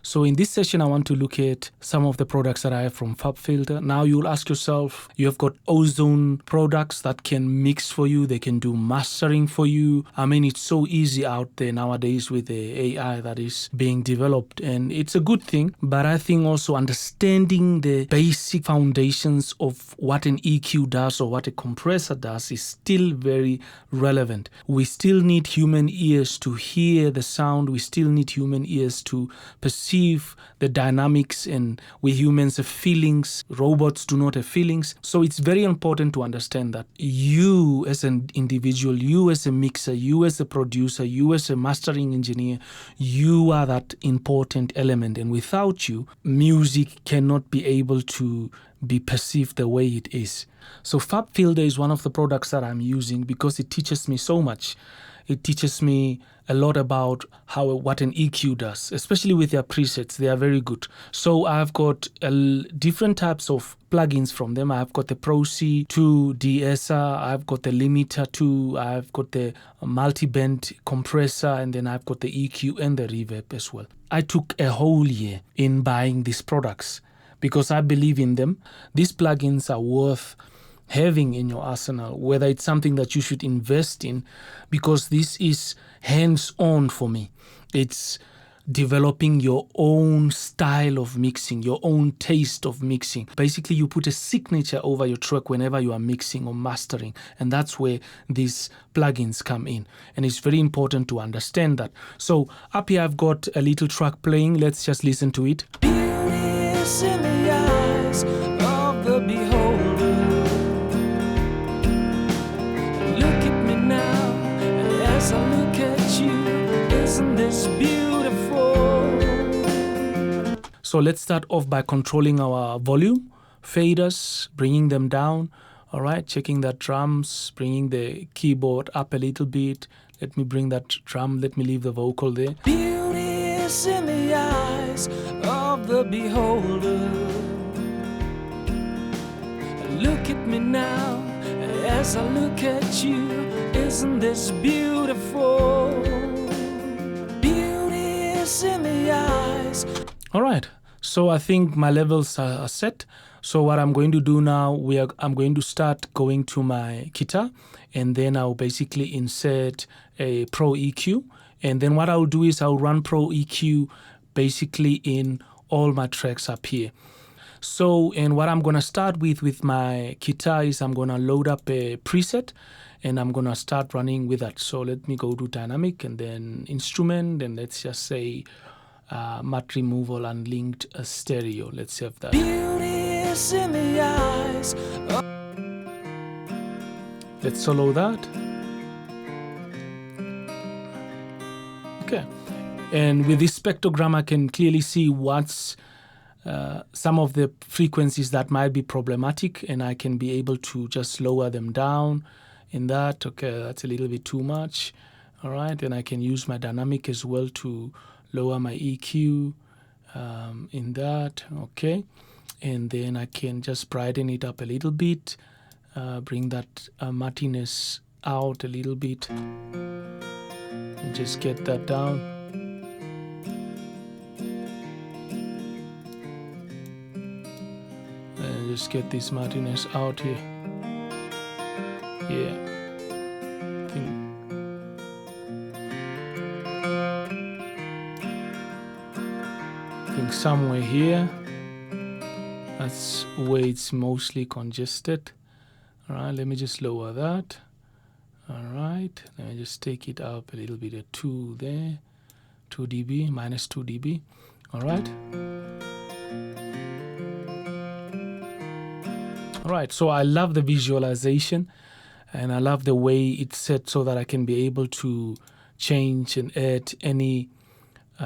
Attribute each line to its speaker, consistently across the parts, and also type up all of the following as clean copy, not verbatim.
Speaker 1: So in this session, I want to look at some of the products that I have from Fabfilter. Now you'll ask yourself, you have got ozone products that can mix for you. They can do mastering for you. I mean, it's so easy out there nowadays with the AI that is being developed, and it's a good thing. But I think also understanding the basic foundations of what an EQ does or what a compressor does is still very relevant. We still need human ears to hear the sound. We still need human ears to perceive the dynamics, and we humans have feelings. Robots do not have feelings. So it's very important to understand that you as an individual, you as a mixer, you as a producer, you as a mastering engineer, you are that important element. And without you, music cannot be able to be perceived the way it is. So Fabfilter is one of the products that I'm using because it teaches me so much. It teaches me a lot about what an EQ does, especially with their presets. They are very good. So I've got different types of plugins from them. I've got the Pro C2 De-esser, I've got the Limiter 2, I've got the Multiband compressor, and then I've got the EQ and the reverb as well. I took a whole year in buying these products because I believe in them. These plugins are worth having in your arsenal, whether it's something that you should invest in, because this is hands-on for me. It's developing your own style of mixing, your own taste of mixing. Basically, you put a signature over your track whenever you are mixing or mastering, and that's where these plugins come in. And it's very important to understand that. So up here, I've got a little track playing. Let's just listen to it.
Speaker 2: Beauty is in the eyes of the beholder. As I look at you, isn't this beautiful?
Speaker 1: So let's start off by controlling our volume, faders, bringing them down. All right, checking that drums, bringing the keyboard up a little bit. Let me bring that drum, let me leave the vocal there.
Speaker 2: Beauty is in the eyes of the beholder. Look at me now, as I look at you, isn't this beautiful? Beauty is in the eyes.
Speaker 1: All right, so I think my levels are set. So what I'm going to do now, I'm going to start going to my guitar, and then I'll basically insert a Pro EQ. And then what I'll do is I'll run Pro EQ basically in all my tracks up here. So, and what I'm going to start with my guitar is I'm going to load up a preset, and I'm going to start running with that. So let me go to dynamic and then instrument, and let's just say matte removal unlinked stereo. Let's have that.
Speaker 2: Beauty is in the eyes.
Speaker 1: Let's solo that. Okay. And with this spectrogram, I can clearly see what's some of the frequencies that might be problematic, and I can be able to just lower them down in that. Okay, that's a little bit too much. All right, and I can use my dynamic as well to lower my EQ in that. Okay, and then I can just brighten it up a little bit, bring that mattiness out a little bit, and just get that down. And just get this mattiness out here. Yeah. I think somewhere here. That's where it's mostly congested. All right, let me just lower that. All right, let me just take it up a little bit at 2 there. 2 dB, minus 2 dB. All right. All right, so I love the visualization, and I love the way it's set so that I can be able to change and add any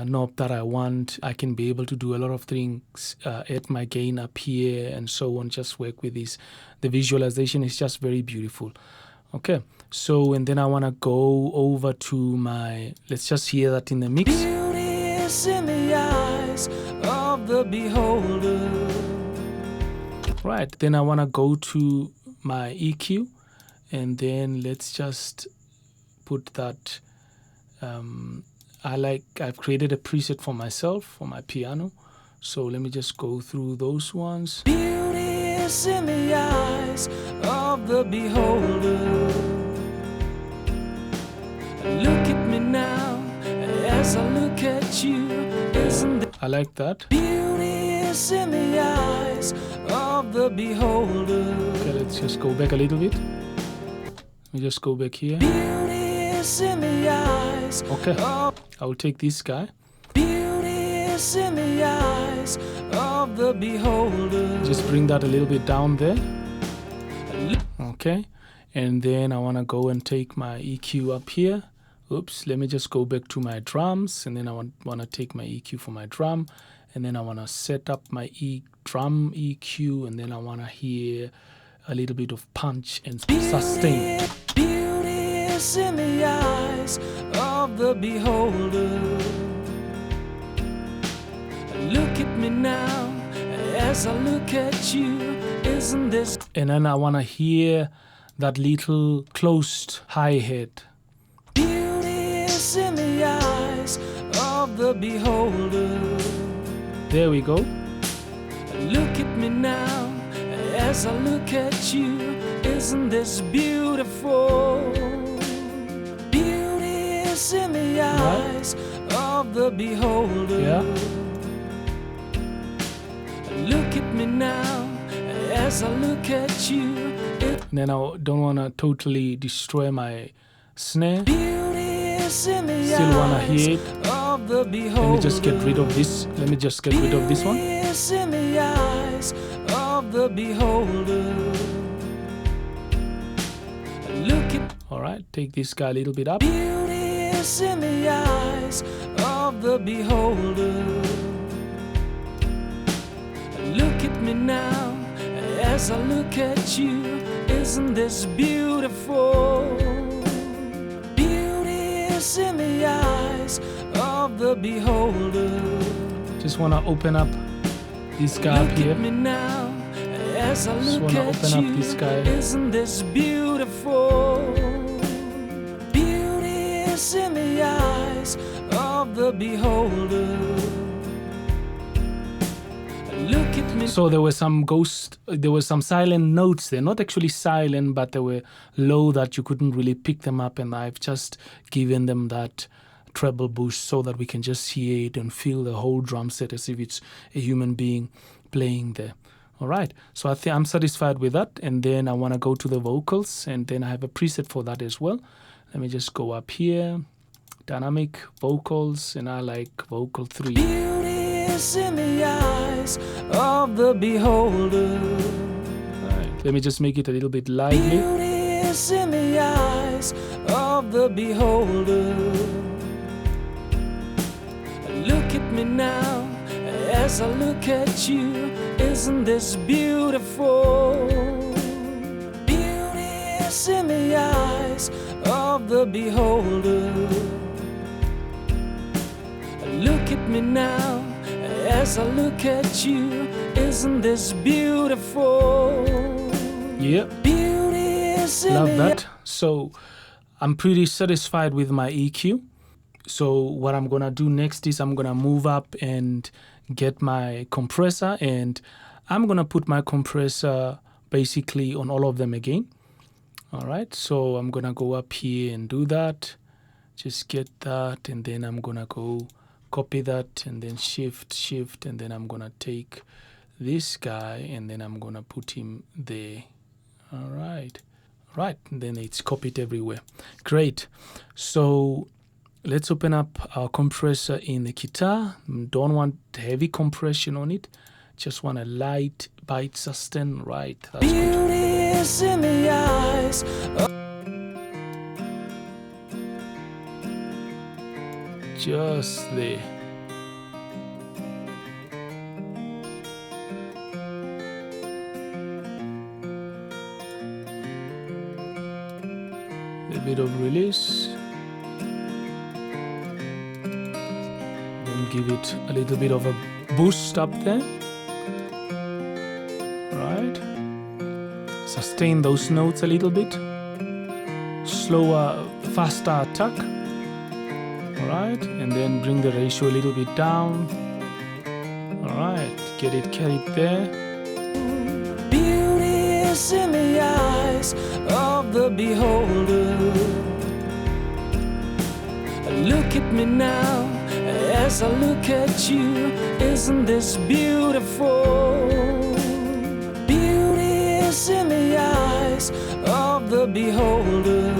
Speaker 1: knob that I want. I can be able to do a lot of things, add my gain up here and so on, just work with this. The visualization is just very beautiful. Okay, so and then I want to go over to my, let's just hear that in the mix.
Speaker 2: Beauty is in the eyes of the beholder.
Speaker 1: Right, then I want to go to my EQ, and then let's just put that I've created a preset for myself for my piano. So let me just go through those ones.
Speaker 2: Beauty is in the eyes of the beholder. Look at me now as I look at you. Isn't it?
Speaker 1: I like that.
Speaker 2: Beauty is in the eyes of the beholder.
Speaker 1: Okay, let's just go back a little bit. Let me just go back here.
Speaker 2: Beauty is in the eyes.
Speaker 1: Okay, I will take this guy.
Speaker 2: Beauty is in the eyes of the beholder.
Speaker 1: Just bring that a little bit down there. Okay, and then I want to go and take my EQ up here. Oops, let me just go back to my drums, and then I want to take my EQ for my drum, and then I want to set up my drum EQ, and then I want to hear a little bit of punch and sustain.
Speaker 2: Beauty is in the eyes of the beholder. Look at me now as I look at you. Isn't this?
Speaker 1: And then I want to hear that little closed hi-hat.
Speaker 2: Beauty is in the eyes of the beholder.
Speaker 1: There we go.
Speaker 2: Look at me now as I look at you. Isn't this beautiful? Beauty is in the eyes of the beholder.
Speaker 1: Yeah.
Speaker 2: Look at me now as I look at you.
Speaker 1: And then I don't want to totally destroy my snare.
Speaker 2: Beauty is in the
Speaker 1: Still want to
Speaker 2: eyes
Speaker 1: hear it.
Speaker 2: of the beholder.
Speaker 1: Let me just get rid of this. Let me just get rid of this one.
Speaker 2: Beauty is in the eyes of the beholder. Look at.
Speaker 1: All right, take this guy a little bit up.
Speaker 2: Beauty is in the eyes of the beholder. Look at me now as I look at you. Isn't this beautiful? Beauty is in the eyes of the beholder.
Speaker 1: Just want to open up this guy up
Speaker 2: Look
Speaker 1: here.
Speaker 2: at me now as I
Speaker 1: Just
Speaker 2: look
Speaker 1: wanna
Speaker 2: at
Speaker 1: open up
Speaker 2: you.
Speaker 1: this guy.
Speaker 2: Isn't this beautiful? Beauty is in the eyes of the beholder. Look at me.
Speaker 1: So there were some silent notes there, not actually silent, but they were low that you couldn't really pick them up, and I've just given them that treble boost so that we can just hear it and feel the whole drum set as if it's a human being playing there. All right, so I think I'm satisfied with that, and then I want to go to the vocals, and then I have a preset for that as well. Let me just go up here, dynamic vocals, and I like vocal 3.
Speaker 2: Beauty is in the eyes of the beholder.
Speaker 1: All right, let me just make it a little bit lively.
Speaker 2: Beauty is in the eyes of the beholder. Look at me now as I look at you. Isn't this beautiful? Beauty is in the eyes of the beholder. Look at me now as I look at you. Isn't this beautiful?
Speaker 1: Yeah.
Speaker 2: Beauty is in
Speaker 1: Love
Speaker 2: the
Speaker 1: that. So I'm pretty satisfied with my EQ. So what I'm gonna do next is I'm gonna move up and get my compressor, and I'm gonna put my compressor basically on all of them again. All right, so I'm gonna go up here and do that. Just get that, and then I'm gonna go copy that, and then shift, and then I'm gonna take this guy, and then I'm gonna put him there. All right. Right, and then it's copied everywhere. Great. So let's open up our compressor in the guitar. Don't want heavy compression on it. Just want a light bite sustain. Right, that's good.
Speaker 2: beauty is in the eyes.
Speaker 1: Just there. A bit of release. Then give it a little bit of a boost up there. Right. Sustain those notes a little bit. Slower, faster attack. All right, and then bring the ratio a little bit down. All right, get it carried there.
Speaker 2: Beauty is in the eyes of the beholder. Look at me now as I look at you. Isn't this beautiful? Beauty is in the eyes of the beholder.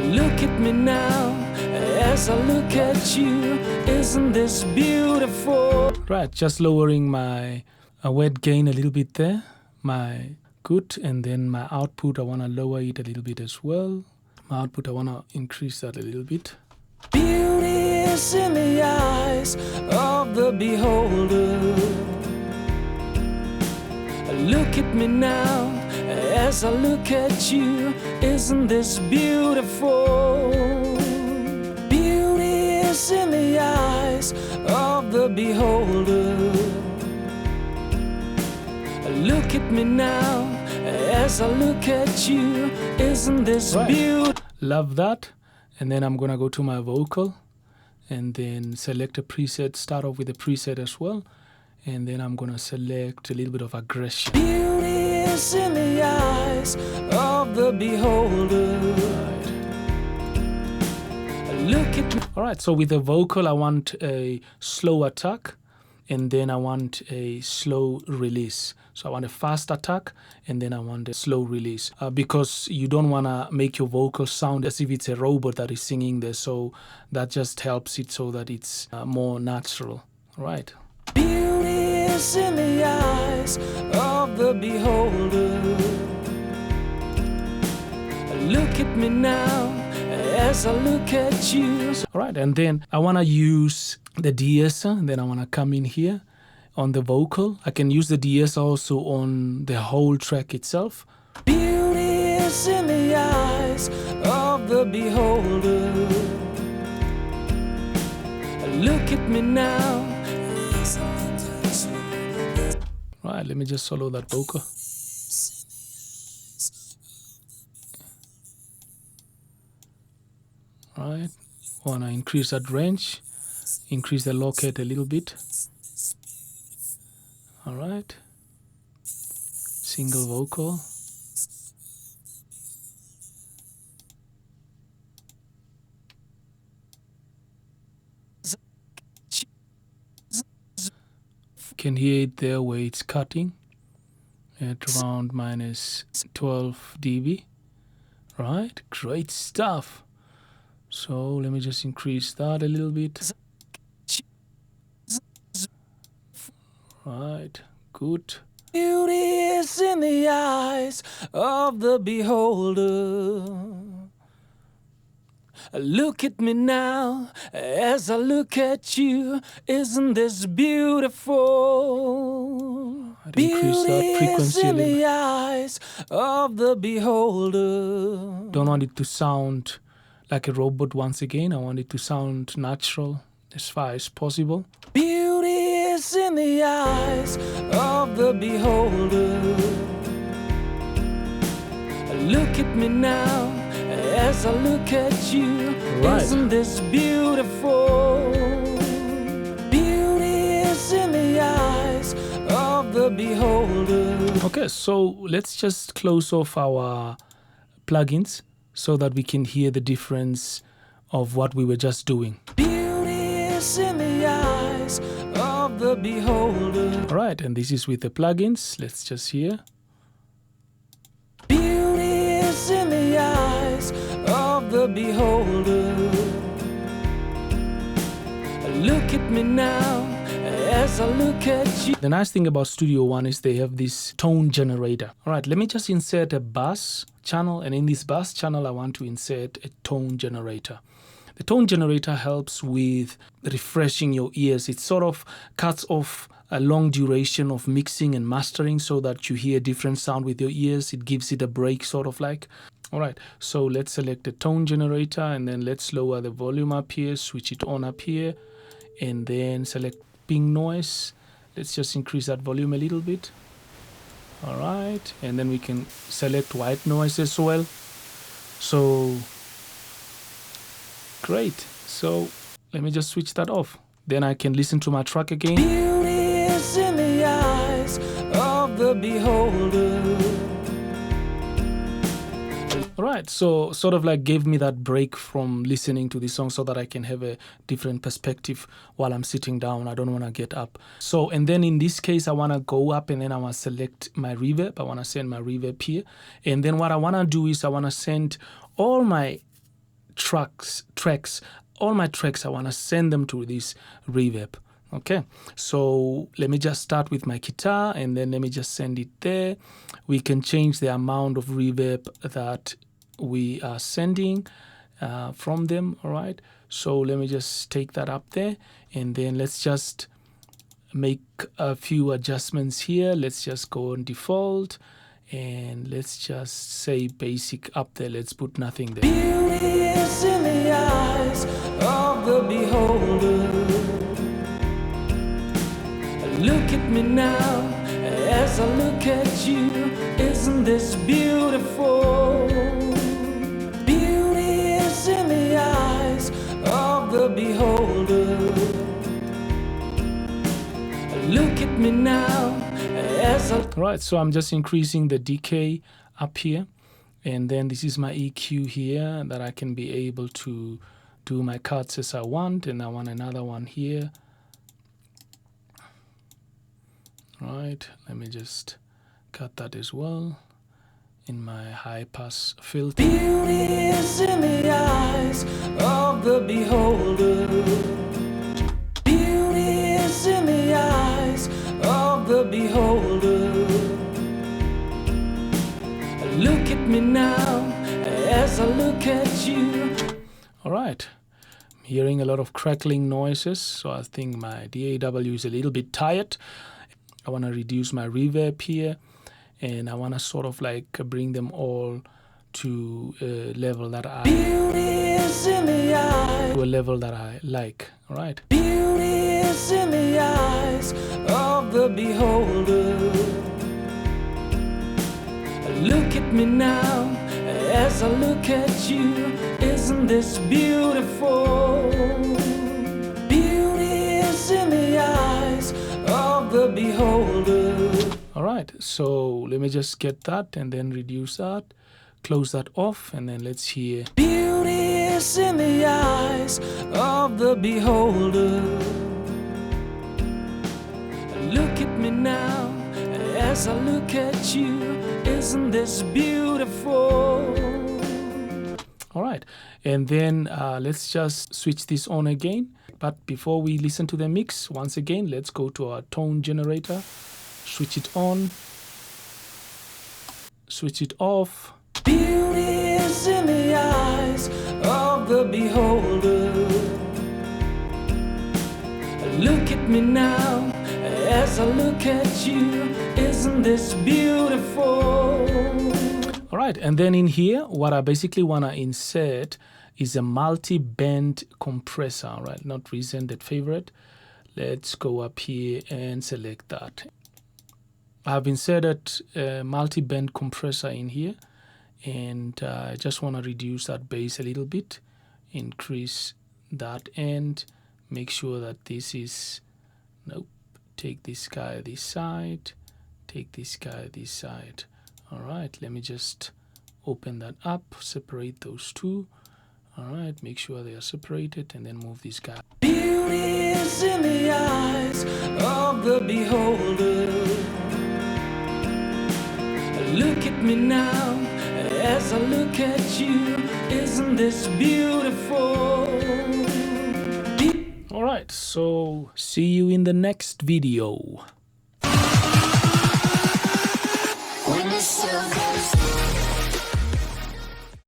Speaker 2: Look at me now as I look at you. Isn't this beautiful?
Speaker 1: Right, just lowering my wet gain a little bit there. My good, and then my output, I want to lower it a little bit as well. My output, I want to increase that a little bit.
Speaker 2: Beauty is in the eyes of the beholder. Look at me now as I look at you. Isn't this beautiful? Beauty is in the eyes of the beholder. Look at me now as I look at you. Isn't this beautiful?
Speaker 1: Love that. And then I'm gonna go to my vocal and then select a preset, start off with a preset as well. And then I'm gonna select a little bit of aggression.
Speaker 2: Beauty is in the eyes of the beholder. Look at me.
Speaker 1: All right, so with the vocal, I want a slow attack, and then I want a slow release. So I want a fast attack, and then I want a slow release, because you don't want to make your vocal sound as if it's a robot that is singing there. So that just helps it so that it's more natural. All right.
Speaker 2: Beauty is in the eyes of the beholder. Look at me now as I look at you.
Speaker 1: All right, and then I want to use the de-esser, and then I want to come in here on the vocal. I can use the de-esser also on the whole track itself.
Speaker 2: Beauty is in the eyes of the beholder. Look at me now.
Speaker 1: All right, let me just solo that vocal. All right, want to increase that range, increase the locate a little bit. All right, single vocal. Can hear it there where it's cutting at around minus 12 dB. Right, great stuff. So let me just increase that a little bit. Right, good.
Speaker 2: Beauty is in the eyes of the beholder. Look at me now as I look at you. Isn't this beautiful?
Speaker 1: I'd increase that frequency a
Speaker 2: in
Speaker 1: little
Speaker 2: the
Speaker 1: bit.
Speaker 2: eyes of the beholder.
Speaker 1: Don't want it to sound like a robot once again. I want it to sound natural as far as possible.
Speaker 2: Beauty is in the eyes of the beholder. Look at me now as I look at you.
Speaker 1: Right.
Speaker 2: Isn't this beautiful? Beauty is in the eyes of the beholder.
Speaker 1: Okay, so let's just close off our plugins so that we can hear the difference of what we were just doing.
Speaker 2: Beauty is in the eyes of the beholder.
Speaker 1: All right, and this is with the plugins. Let's just hear.
Speaker 2: Beauty is in the eyes of the beholder. Look at me now as I look at you.
Speaker 1: The nice thing about Studio One is they have this tone generator. All right, let me just insert a bass channel, and in this bass channel I want to insert a tone generator. The tone generator helps with refreshing your ears. It sort of cuts off a long duration of mixing and mastering so that you hear different sound with your ears. It gives it a break, sort of like. All right, so let's select the tone generator, and then let's lower the volume up here, switch it on up here, and then select ping noise. Let's just increase that volume a little bit. All right, and then we can select white noise as well. So Great. So let me just switch that off. Then I can listen to my track again.
Speaker 2: Beauty is in the eyes of the beholder.
Speaker 1: Right, so sort of like gave me that break from listening to the song so that I can have a different perspective while I'm sitting down. I don't want to get up. So, and then in this case, I want to go up and then I want to select my reverb. I want to send my reverb here. And then what I want to do is I want to send all my tracks, I want to send them to this reverb. Okay, so let me just start with my guitar and then let me just send it there. We can change the amount of reverb that we are sending from them. All right, so let me just take that up there and then let's just make a few adjustments here. Let's just go on default and let's just say basic up there. Let's put nothing there.
Speaker 2: Beauty is in the eyes of the beholder. Look at me now as I look at you. Isn't this beautiful? Beauty is in the eyes of the beholder. Look at me now as I...
Speaker 1: Right, so I'm just increasing the decay up here. And then this is my EQ here that I can be able to do my cuts as I want. And I want another one here. Right, let me just cut that as well in my high pass filter.
Speaker 2: Beauty is in the eyes of the beholder. Beauty is in the eyes of the beholder. Look at me now as I look at you.
Speaker 1: All right, I'm hearing a lot of crackling noises, so I think my DAW is a little bit tired. I want to reduce my reverb here, and I want to sort of like bring them all to a level that I like. All right.
Speaker 2: Beauty is in the eyes of the beholder. Look at me now as I look at you. Isn't this beautiful? Beauty is in the eyes of the beholder.
Speaker 1: All right, so let me just get that and then reduce that, close that off, and then let's hear.
Speaker 2: Beauty is in the eyes of the beholder. Look at me now as I look at you. Isn't this beautiful?
Speaker 1: All right, and then let's just switch this on again. But before we listen to the mix, once again, let's go to our tone generator, switch it on, switch it off.
Speaker 2: Beauty is in the eyes of the beholder. Look at me now as I look at you. Isn't this beautiful?
Speaker 1: All right, and then in here, what I basically want to insert is a multi-band compressor, right? Not recent, that favorite. Let's go up here and select that. I've inserted a multi-band compressor in here, and I just want to reduce that bass a little bit, increase that end, make sure that this is, nope, take this guy this side, take this guy this side. All right, let me just open that up, separate those two. All right, make sure they are separated, and then move this guy.
Speaker 2: Beauty is in the eyes of the beholder. Look at me now as I look at you. Isn't this beautiful?
Speaker 1: All right, so see you in the next video.
Speaker 3: When the sun goes